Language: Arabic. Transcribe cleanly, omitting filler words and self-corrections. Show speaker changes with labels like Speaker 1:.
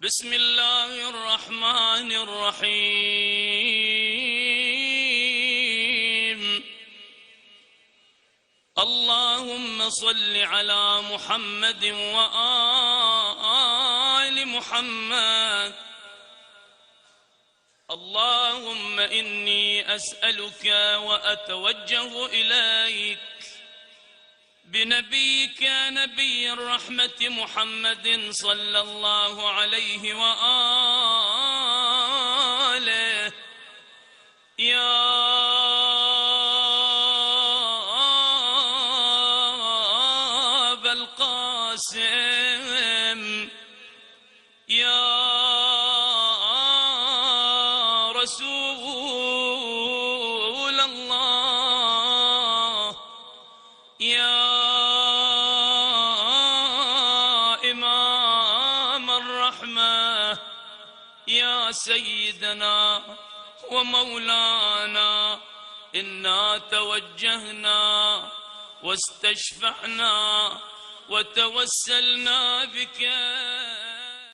Speaker 1: بسم الله الرحمن الرحيم. اللهم صل على محمد وآل محمد. اللهم إني أسألك وأتوجه إليك بنبيك نبي الرحمة محمد صلى الله عليه وآله يا أبا القاسم يا رسول الله يا إمام الرحمة يا سيدنا ومولانا، إنا توجهنا واستشفعنا وتوسلنا بك